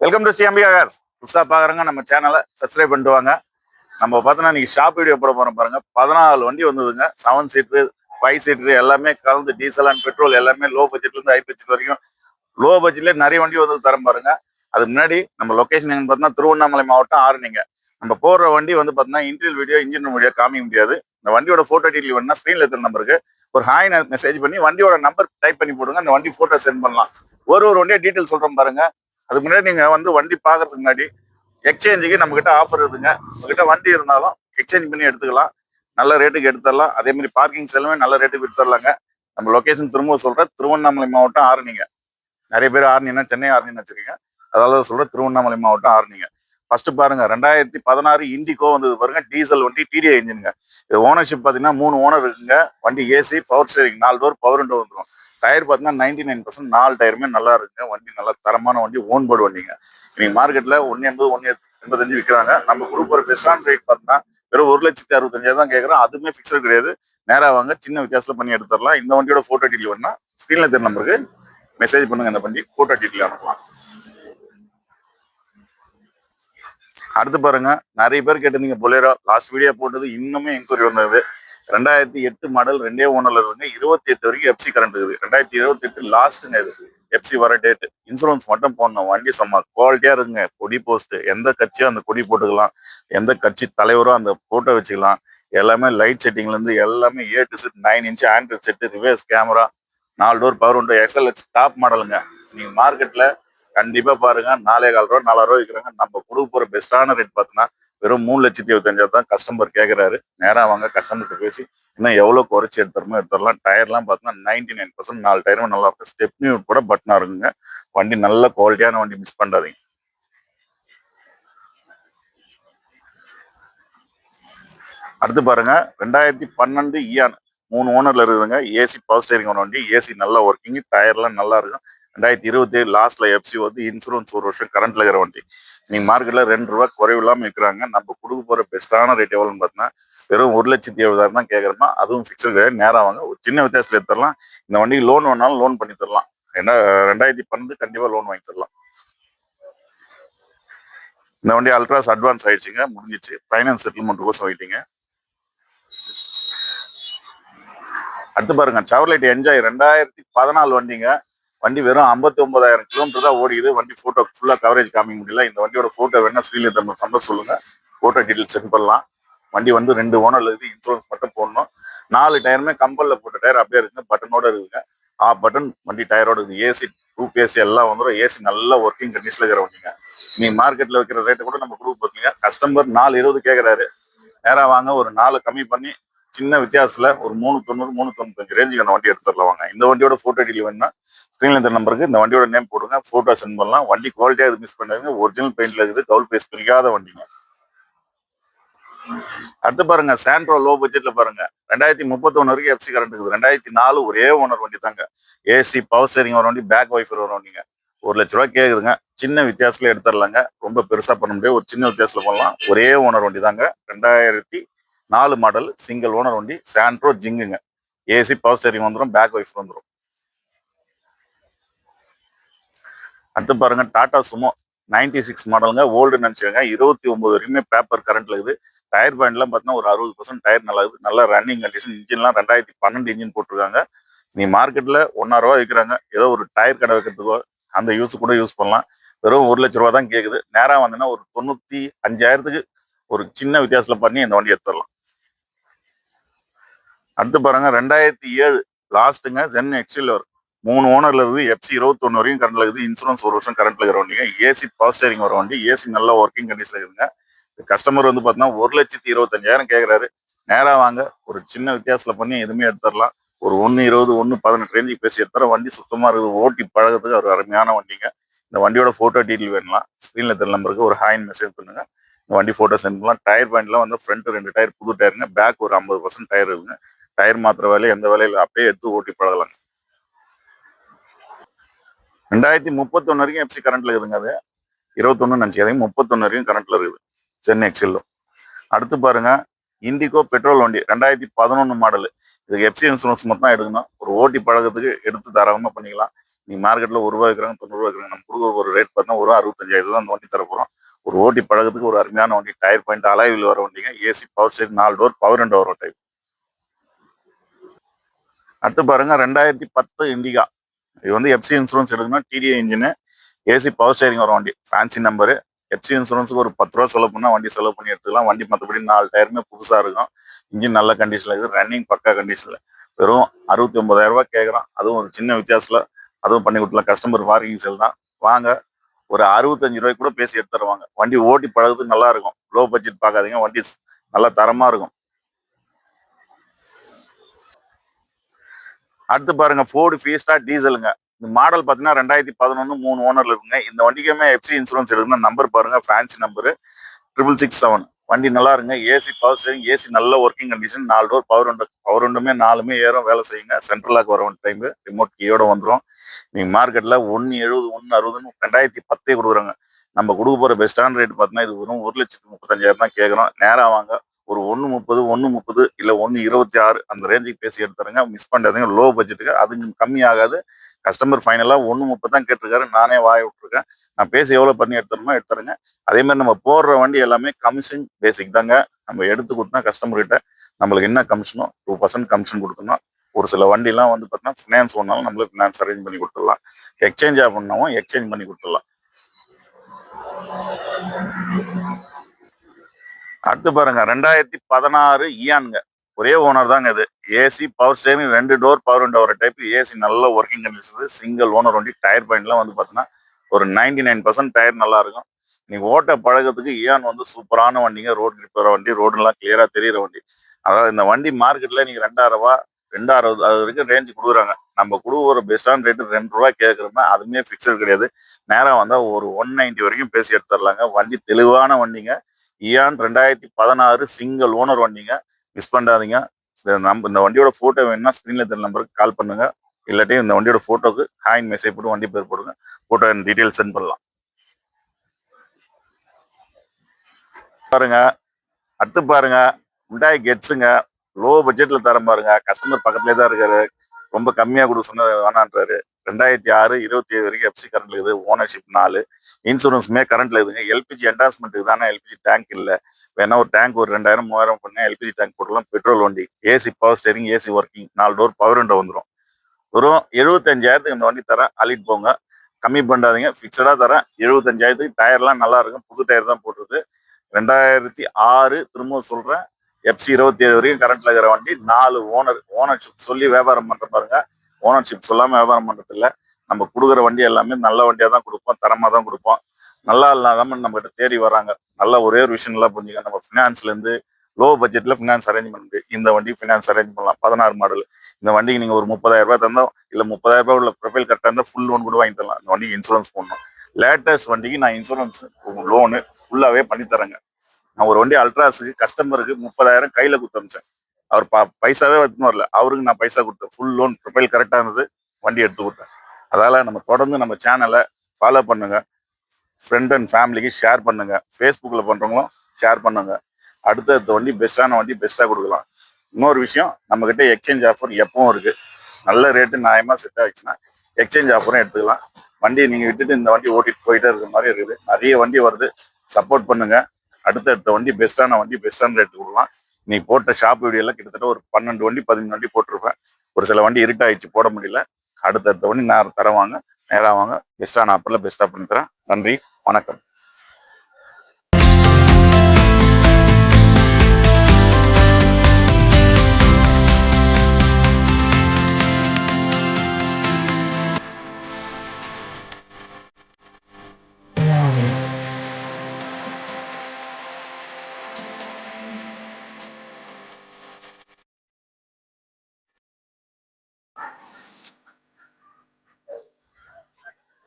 Welcome to சிஎம்பிஆர். புதுசாக பார்க்குறவங்க நம்ம சேனலை சப்ஸ்கிரைப் பண்ணிட்டு வாங்க. நம்ம பார்த்தோன்னா இன்னைக்கு ஷாப் வீடியோ போட போகிறோம் பாருங்க. 14 வண்டி வந்ததுங்க. 7 சீட்ரு 5 சீட்ரு எல்லாமே கலந்து டீசல் அண்ட் பெட்ரோல் எல்லாமே லோ பட்ஜெட்லேருந்து ஹை பட்ஜெட் வரைக்கும் லோ பட்ஜெட்லேயே நிறைய வண்டி வந்து தரம் பாருங்க. அதுக்கு முன்னாடி நம்ம லொக்கேஷன் எங்கன்னு பார்த்தீங்கன்னா திருவண்ணாமலை மாவட்டம் ஆரணிங்க. நம்ம போடுற வண்டி வந்து பார்த்தீங்கன்னா இன்டீரியல் வீடியோ இன்ஜின் வீடியோ காமிக்க முடியாது. இந்த வண்டியோட ஃபோட்டோ டீட்டெயில் வேணும்னா ஸ்க்ரீனில் இருக்கிற நம்பருக்கு ஒரு ஹாய் மெசேஜ் பண்ணி வண்டியோட நம்பர் டைப் பண்ணி போடுங்க. அந்த வண்டி ஃபோட்டோ சென்ட் பண்ணலாம். ஒரு வண்டியை டீட்டெயில் சொல்கிறோம் பாருங்க. அதுக்கு முன்னாடி நீங்க வந்து வண்டி பாக்குறதுக்கு முன்னாடி எக்ஸ்சேஞ்சுக்கு நம்ம கிட்ட ஆஃபர் இருக்குங்க. உங்ககிட்ட வண்டி இருந்தாலும் எக்ஸ்சேஞ்ச் பண்ணி எடுத்துக்கலாம். நல்ல ரேட்டுக்கு எடுத்துடலாம். அதே மாதிரி பார்க்கிங் செலவுமே நல்ல ரேட்டுக்கு எடுத்துடலாங்க. நம்ம லொகேஷன் திரும்ப சொல்றேன், திருவண்ணாமலை மாவட்டம் ஆரணிங்க. நிறைய பேர் ஆரணினா சென்னை ஆரணின்னு வச்சிருக்கீங்க. அதாவது சொல்றேன் திருவண்ணாமலை மாவட்டம் ஆரணிங்க. ஃபர்ஸ்ட் பாருங்க 2016 இண்டிகோ வந்தது பாருங்க. டீசல் வண்டி டிடிஐ இன்ஜினுங்க. இது ஓனர்ஷிப் பாத்தீங்கன்னா 3 ஓனர் இருக்குங்க. வண்டி AC power steering 4 door power window வந்துடும். டயர் பார்த்தீங்கன்னா 99% 4 டயருமே நல்லா இருக்குங்க. வண்டி நல்லா தரமான வண்டி, ஓன் போர்டு வண்டிங்க. இன்னைக்கு மார்க்கெட்ல 180 185 விற்கிறாங்க. நம்ம குரூப் ஒரு பெஸ்டான ரேட் பார்த்தீங்கன்னா வெறும் 1,65,000 தான் கேட்குறோம். அதுவுமே ஃபிக்ஸட் கிடையாது. நேராக வாங்க, சின்ன வித்தியாசத்துல பண்ணி எடுத்துடலாம். இந்த வண்டியோட போட்டோ டீட்டெயில் வேணும்னா ஸ்கிரீன்ல தெரிய நம்பருக்கு மெசேஜ் பண்ணுங்க. இந்த வண்டி போட்டோ டீட்டெயில் அனுப்பலாம். அடுத்து பாருங்க, நிறைய பேர் கேட்டிருந்தீங்க பொலேரோ. லாஸ்ட் வீடியோ போட்டது இன்னுமே என்கொயரி வந்தது. 2008 மாடல் 2 ஓனர்ல இருக்குங்க. 28 வரைக்கும் எஃப்சி கரண்ட் இருக்குது. 2028 லாஸ்ட்டுங்க இது எஃப்சி வர டேட். இன்சூரன்ஸ் மட்டும் போடணும். வண்டி செம்ம குவாலிட்டியா இருக்குங்க. கொடி போஸ்ட் எந்த கட்சியோ அந்த கொடி போட்டுக்கலாம். எந்த கட்சி தலைவரோ அந்த போட்டோ வச்சுக்கலாம். எல்லாமே லைட் செட்டிங்ல இருந்து எல்லாமே A to Z 9 inch Android set, reverse camera, 4 door power window, XLX top மாடலுங்க. நீங்க மார்க்கெட்ல கண்டிப்பா பாருங்க 4,400 4,000 விற்கிறாங்க. நம்ம கொடுக்க போற பெஸ்டான ரேட் பார்த்தீங்கன்னா வெறும் 3,75,000 தான் கஸ்டமர் கேட்கறாரு. நேரா வாங்க, கஸ்டமர்கிட்ட பேசி இன்னும் எவ்வளவு குறைச்சி எடுத்துடலாம். டயர்லாம் பார்த்தீங்கன்னா 99% 4 டயரும் நல்லா இருக்கும். ஸ்டெப்னி கூட பட்டனா இருக்குங்க. வண்டி நல்ல குவாலிட்டியான வண்டி, மிஸ் பண்ணாதீங்க. அடுத்து பாருங்க 2012 இயான் 3 ஓனர்ல இருக்குதுங்க. ஏசி பவர் ஸ்டேரிங் வண்டி, ஏசி நல்லா ஒர்க்கிங், டயர்லாம் நல்லா இருக்கும். 2027 லாஸ்ட்ல எஃப்சி வந்து இன்சூரன்ஸ் 1 வருஷம் கரண்ட்ல இருக்கிற வண்டி. நீங்க மார்க்கெட்ல ₹2 குறைவு இல்லாம விற்கிறாங்க. நம்ம கொடுக்க போற பெஸ்டான ரேட் எவ்வளவுன்னு பார்த்தீங்கன்னா வெறும் 1,70,000 தான் கேட்கறோமா. அதுவும் பிக்சர் கிடையாது. நேரம் வாங்க, ஒரு சின்ன வித்தியாசத்துல எடுத்துடலாம். இந்த வண்டிக்கு லோன் வேணாலும் லோன் பண்ணி தரலாம். ஏன்னா 2012 கண்டிப்பா லோன் வாங்கி தரலாம். இந்த வண்டி அல்ட்ராஸ் அட்வான்ஸ் ஆயிடுச்சுங்க, முடிஞ்சிச்சு. ஃபைனான்ஸ் செட்டில்மெண்ட் கோசம் வாங்கிட்டீங்க. அடுத்து பாருங்க செவர்லைட் என்ஜாய் 2014 வண்டிங்க. வண்டி வெறும் 59,000 கிலோமீட்டர் தான் ஓடிக்குது. வண்டி போட்டோ ஃபுல்லா கவரேஜ் காமிக்க முடியல. இந்த வண்டியோட போட்டோ வேணா ஸ்கிரீன்ல நம்பர் சொல்லுங்க, போட்டோ டீட்டெயில் சென்ட் பண்ணலாம். வண்டி வந்து 2 ஓனர்ல இருக்குது. இன்சூரன்ஸ் மட்டும் போடணும். 4 டயருமே கம்பல்ல போட்ட டயர் அப்படியே இருக்குங்க. பட்டனோட இருக்குங்க. ஆஃப் பட்டன் வண்டி டயரோட இருக்குது. ஏசி ரூப் ஏசி எல்லாம் வந்துடும். ஏசி நல்ல ஒர்க்கிங் கண்டிஷன்ல இருக்கிற வண்டிங்க. நீங்க மார்க்கெட்ல வைக்கிற ரேட்டை கூட நம்ம குரூப் பார்த்தீங்க. கஸ்டமர் 4,20 கேட்கறாரு. நேரா வாங்க, ஒரு 4 கம்மி பண்ணி சின்ன வித்தியாசத்துல ஒரு 390 395 ரேஞ்சுக்கு அந்த வண்டி எடுத்துடலாம். வாங்க, இந்த வண்டியோட போட்டோ டீட்டெயில் வேணும்னா ஸ்கிரீன்ல இந்த நம்பருக்கு இந்த வண்டியோட நேம் போடுங்க, போட்டோ சென்ட் பண்ணலாம். வண்டி குவாலிட்டியா இது மிஸ் பண்ணாதுங்க. ஒரிஜினல் பெயிண்ட்ல இருக்குது. கவுல் பேஸ் பிரிக்காத வண்டிங்க. அடுத்து பாருங்க சாண்ட்ரோ லோ பட்ஜெட்ல பாருங்க 2031 வரைக்கும் எஃப்சி கரண்ட் இருக்குது. 2004 ஒரே ஓனர் வண்டி தாங்க. ஏசி பவர் ஸ்டேரிங் வர வண்டி, பேக் வைஃபர் வர வண்டிங்க. ₹1,00,000 கேக்குதுங்க. சின்ன வித்தியாசத்துல எடுத்துடலாங்க. ரொம்ப பெருசா பண்ண முடியாது. ஒரு சின்ன வித்தியாசத்துல பண்ணலாம். ஒரே ஓனர் வண்டி தாங்க. 2004 மாடல் சிங்கிள் ஓனர் வண்டி, சாண்ட்ரோ ஜிங்குங்க. ஏசி பவர் ஸ்டேரிங் வந்துடும், பேக் வைஃபர் வந்துடும். அடுத்து பாருங்க டாடா சுமோ 96 மாடலுங்க. ஓல்டு நினைச்சுங்க. 29 வரைக்குமே பேப்பர் கரண்ட்ல இருக்குது. டயர் பாயிண்ட்லாம் பார்த்தீங்கன்னா ஒரு 60% டயர் நல்லா இருக்குது. நல்ல ரன்னிங் கண்டிஷன். இன்ஜின்லாம் 2012 இன்ஜின் போட்டிருக்காங்க. நீ மார்க்கெட்ல ₹1,000 விற்கிறாங்க. ஏதோ ஒரு டயர் கடை வைக்கிறதுக்கோ அந்த யூஸ் கூட யூஸ் பண்ணலாம். வெறும் ₹1,00,000 தான் கேட்குது. நேராக வந்தீங்கன்னா ஒரு 95,000க்கு ஒரு சின்ன வித்தியாசத்துல பண்ணி இந்த வண்டி எடுத்துடலாம். அடுத்து பாருங்க 2007 லாஸ்ட்டுங்க ஜென் எக்ஸில் 3 ஓனர்ல இருக்குது. எஃப்சி 21 வரைக்கும் கரண்ட்ல இருக்குது. இன்சூரன்ஸ் 1 வருஷம் கரண்ட்ல இருக்கிற வண்டிங்க. ஏசி பவர் ஸ்டேரிங் வர வண்டி, ஏசி நல்லா ஒர்க்கிங் கண்டிஷன்ல இருக்குங்க. கஸ்டமர் வந்து பார்த்தீங்கன்னா 1,25,000 கேட்கறாரு. நேரா வாங்க, ஒரு சின்ன வித்தியாசத்துல பண்ணி எதுவுமே எடுத்துடலாம். ஒரு 1,20 1,18 ரேஞ்சுக்கு பேசி எடுத்துற வண்டி சுத்தமா இருக்குது. ஓட்டி பழகிறதுக்கு ஒரு அருமையான வண்டிங்க. இந்த வண்டியோட போட்டோ டீட்டெயில் வேணும்னா ஸ்கிரீன்ல தெரிய நம்பருக்கு ஒரு ஹாய் மெசேஜ் பண்ணுங்க. இந்த வண்டி போட்டோ சென்ட் பண்ணலாம். டயர் பாயிண்ட்லாம் வந்து ஃப்ரண்ட் 2 டயர் புது டயருங்க. பேக் ஒரு 50% டயர் இருக்குங்க. டயர் மாத்திர வேலையை எந்த வேலையில அப்படியே எடுத்து ஓட்டி பழகலாங்க. 2031 வரைக்கும் எஃப்சி கரண்ட்ல இருக்குதுங்க. அது 21 நினைச்சுக்காதீங்க, 31 வரைக்கும் கரண்ட்ல இருக்குது சென்னை எக்ஸில். அடுத்து பாருங்க இண்டிகோ பெட்ரோல் வண்டி 2011 மாடல். இதுக்கு எஃப்சி இன்சூரன்ஸ் மட்டும் தான் எடுக்கணும். ஒரு ஓட்டி பழகத்துக்கு எடுத்து தாராளமா பண்ணிக்கலாம். நீ மார்க்கெட்ல ரூ. 1 விற்கிறாங்க, ரூ. 90 விற்கிறாங்க. நம்ம கொடுக்குற ஒரு ரேட் பார்த்தா ஒரு 65,000 தான் அந்த வண்டி தர போறோம். ஒரு ஓட்டி பழகத்துக்கு ஒரு அருமையான வண்டி. டயர் பாயிண்ட் அலாய்வில் வர வண்டிங்க. AC power steering 4 door power window வரும் டைப். அடுத்து பாருங்க 2010 இண்டிகா. இது வந்து எஃப்சி இன்சூரன்ஸ் எடுக்கணும். DTA engine, AC power steering வரும் வண்டி. Fancy number. எஃப்சி இன்சூரன்ஸுக்கு ஒரு 10 ரூபா செலவு பண்ணா வண்டி செலவு பண்ணி எடுத்துக்கலாம். வண்டி மற்றபடி 4 டயருமே புதுசா இருக்கும். இன்ஜின் நல்ல கண்டிஷன்ல இருக்குது. ரன்னிங் பக்கா கண்டிஷன்ல. வெறும் 69,000 ரூபாய் கேட்குறோம். அதுவும் ஒரு சின்ன வித்தியாசத்துல அதுவும் பண்ணி கொடுத்துலாம். கஸ்டமர் பார்க்கிங் சேல் தான். வாங்க ஒரு 65 ரூபாய்க்கு கூட பேசி எடுத்து தருவாங்க. வண்டி ஓட்டி பழகுறதுக்கு நல்லா இருக்கும். லோ பட்ஜெட் பார்க்காதீங்க. வண்டி நல்லா தரமா இருக்கும். அடுத்து பாருங்க ஃபோர்டு ஃபீஸ்டா டீசலுங்க. இந்த மாடல் பார்த்தீங்கன்னா 2011 3 ஓனர்ல இருக்குங்க. இந்த வண்டிக்குமே எஃப்சி இன்சூரன்ஸ் எடுக்கணும். நம்பர் பாருங்க ஃபேன்சி நம்பரு 6667. வண்டி நல்லா இருங்க. ஏசி பவர் ஸ்டீரிங், ஏசி நல்ல working condition, 4 door power window. Power விண்டோமே 4மே ஏறும் வேலை செய்யுங்க. சென்ட்ரல் லாக் வர டைம் ரிமோட் கீயோட வந்துடும். நீங்க மார்க்கெட்ல 170 160 2010 கொடுக்குறாங்க. நம்ம கொடுக்க போற பெஸ்டான ரேட் பார்த்தீங்கன்னா இது வெறும் 1,35,000 தான் கேட்குறோம். நேரா வாங்க ஒரு 130 130 இல்ல 126 அந்த ரேஞ்சுக்கு பேசி எடுத்துருங்க. மிஸ் பண்ணாதீங்க. லோ பட்ஜெட்டுக்கு அது கம்மி ஆகாது. கஸ்டமர் ஃபைனலா 130 தான் கேட்டிருக்காரு. நானே வாய விட்டுருக்கேன். நான் பேசி எவ்வளவு பண்ணி எடுத்துறோமோ எடுத்துருங்க. அதே மாதிரி நம்ம போடுற வண்டி எல்லாமே கமிஷன் பேசிக் தாங்க. நம்ம எடுத்து கொடுத்தா கஸ்டமர் கிட்ட நம்மளுக்கு என்ன கமிஷனோ 2% கமிஷன் கொடுக்கணும். ஒரு சில வண்டிலாம் வந்து பார்த்தீங்கன்னா ஃபினான்ஸ் ஒன்றாலும் நம்மளுக்கு ஃபினான்ஸ் அரேஞ்ச் பண்ணி கொடுத்துடலாம். எக்ஸ்சேஞ்ச் பண்ணவும் எக்ஸ்சேஞ்ச் பண்ணி கொடுத்துடலாம். அடுத்து பாருங்க 2016 இயானுங்க. ஒரே ஓனர் தாங்க இது. AC power steering 2 door power window வர டைப். ஏசி நல்ல ஒர்க்கிங் கண்டிஷன். சிங்கிள் ஓனர் வண்டி. டயர் பாயிண்ட்லாம் வந்து பார்த்தீங்கன்னா ஒரு 99% டயர் நல்லா இருக்கும். நீங்க ஓட்ட பழகத்துக்கு இயான் வந்து சூப்பரான வண்டிங்க. ரோட் கிரிப் வர வண்டி. ரோடுலாம் கிளியரா தெரியுற வண்டி. அதாவது இந்த வண்டி மார்க்கெட்ல நீங்க 2000 260 அது வரைக்கும் ரேஞ்சு கொடுக்குறாங்க. நம்ம கொடுக்குற பெஸ்டான ரேட்டு ரூ. 2 கேட்குறோம்னா அதுவுமே ஃபிக்ஸட் கிடையாது. நேரம் வந்தா ஒரு 190 வரைக்கும் பேசி எடுத்துடலாங்க. வண்டி தெளிவான வண்டிங்க. இயான் 2016 சிங்கிள் ஓனர் வண்டிங்க. மிஸ் பண்ணாதீங்க. இந்த வண்டியோட போட்டோ வேணும்னா ஸ்கிரீன்ல தெரிய நம்பருக்கு கால் பண்ணுங்க. இல்லாட்டி இந்த வண்டியோட போட்டோக்கு ஹாயின் மெசேஜ் போட்டு வண்டி பேர் போடுங்க. போட்டோ டீடைல் சென்ட் பண்ணலாம். பாருங்க அடுத்து பாருங்க ஹுண்டாய் கெட்ஸுங்க. லோ பட்ஜெட்ல தரம் பாருங்க. கஸ்டமர் பக்கத்துலேயே தான் இருக்காரு. ரொம்ப கம்மியா கொடுக்க சொன்னது வேணான்றாரு. 2006 27 வரைக்கும் எஃப்சி கரண்ட்ல இருக்குது. ஓனர்ஷிப் 4. இன்சூரன்ஸுமே கரண்ட்ல இருக்குங்க. எல்பிஜி என்டாஸ்மெண்ட் தானே. எல்பிஜி டேங்க் இல்லை. வேணா ஒரு டேங்க் ஒரு 2000 3000 பண்ண எல்பிஜி டேங்க் போட்டுலாம். பெட்ரோல் வண்டி. AC power steering, AC working, 4 door power window வந்துடும். வெறும் 75,000 இந்த வண்டி தரேன். அள்ளிட்டு போங்க. கம்மி பண்ணாதீங்க. ஃபிக்ஸடா தரேன். 75,000 டயர்லாம் நல்லா இருக்கும். புது டயர் தான் போட்டுருக்கு. 2006 திரும்ப சொல்றேன். எஃப்சி 27 வரைக்கும் கரண்ட்ல இருக்கிற வண்டி. 4 ஓனர்ஷிப் சொல்லி வியாபாரம் பண்ற பாருங்க. ஓனர்ஷிப் சொல்லாம வியாபாரம் பண்றது இல்ல. நம்ம கொடுக்குற வண்டி எல்லாமே நல்ல வண்டியா தான் கொடுப்போம். தரமா தான் கொடுப்போம். நல்லா இல்லாம நம்ம கிட்ட தேடி வராங்க. நல்லா ஒரே ஒரு விஷயம் நல்லா புரிஞ்சுக்க. நம்ம பினான்ஸ்ல இருந்து லோ பட்ஜெட்ல பினான்ஸ் அரேஞ்ச் பண்ணுது. இந்த வண்டி பினான்ஸ் அரேஞ்ச் பண்ணலாம். 16 மாடல். இந்த வண்டிக்கு நீங்க ஒரு 30,000 ரூபாய் தந்தோம் இல்ல 30,000 ரூபாய் உள்ள ப்ரொஃபைல் கரெக்டா இருந்தா ஃபுல் லோன் கூட வாங்கி தரலாம். இந்த வண்டிக்கு இன்சூரன்ஸ் போடணும். லேட்டஸ்ட் வண்டிக்கு நான் இன்சூரன்ஸ் லோனு ஃபுல்லாவே பண்ணி தரேங்க. நான் ஒரு வண்டி அல்ட்ராஸுக்கு கஸ்டமருக்கு 30,000 கையில கொடுத்து அமிச்சேன். அவர் பைசாவே எடுத்துன்னு வரல. அவருக்கு நான் பைசா கொடுத்தேன். ஃபுல் லோன் ப்ரொஃபைல் கரெக்டா இருந்தது. வண்டி எடுத்து கொடுத்தேன். அதால நம்ம தொடர்ந்து நம்ம சேனலை ஃபாலோ பண்ணுங்க. ஃப்ரெண்ட் அண்ட் ஃபேமிலிக்கு ஷேர் பண்ணுங்க. ஃபேஸ்புக்கில் பண்றவங்களும் ஷேர் பண்ணுங்க. அடுத்த வண்டி பெஸ்டான வண்டி பெஸ்ட்டாக கொடுக்கலாம். இன்னொரு விஷயம் நம்ம கிட்ட எக்ஸ்சேஞ்ச் ஆஃபர் எப்பவும் இருக்கு. நல்ல ரேட்டு நியாயமா செட் ஆச்சுன்னா எக்ஸ்சேஞ்ச் ஆஃபரும் எடுத்துக்கலாம். வண்டியை நீங்க விட்டுட்டு இந்த வண்டி ஓட்டிட்டு போயிட்டே இருக்கிற மாதிரி இருக்குது. நிறைய வண்டி வருது. சப்போர்ட் பண்ணுங்க. அடுத்த வண்டி பெஸ்டான வண்டி பெஸ்டான ரேட்டு கொடுக்கலாம். நீ போட்ட ஷாப் வீடியோல கிட்டத்தட்ட ஒரு 12 வண்டி 15 வண்டி போட்டிருப்பேன். ஒரு சில வண்டி இருட்டாயிடுச்சு போட முடியல. அடுத்த வண்டி நேரம் தரவாங்க. நேராக வாங்க. பெஸ்டான ஆஃபர்ல பெஸ்டா பண்ணி தரேன். நன்றி, வணக்கம்.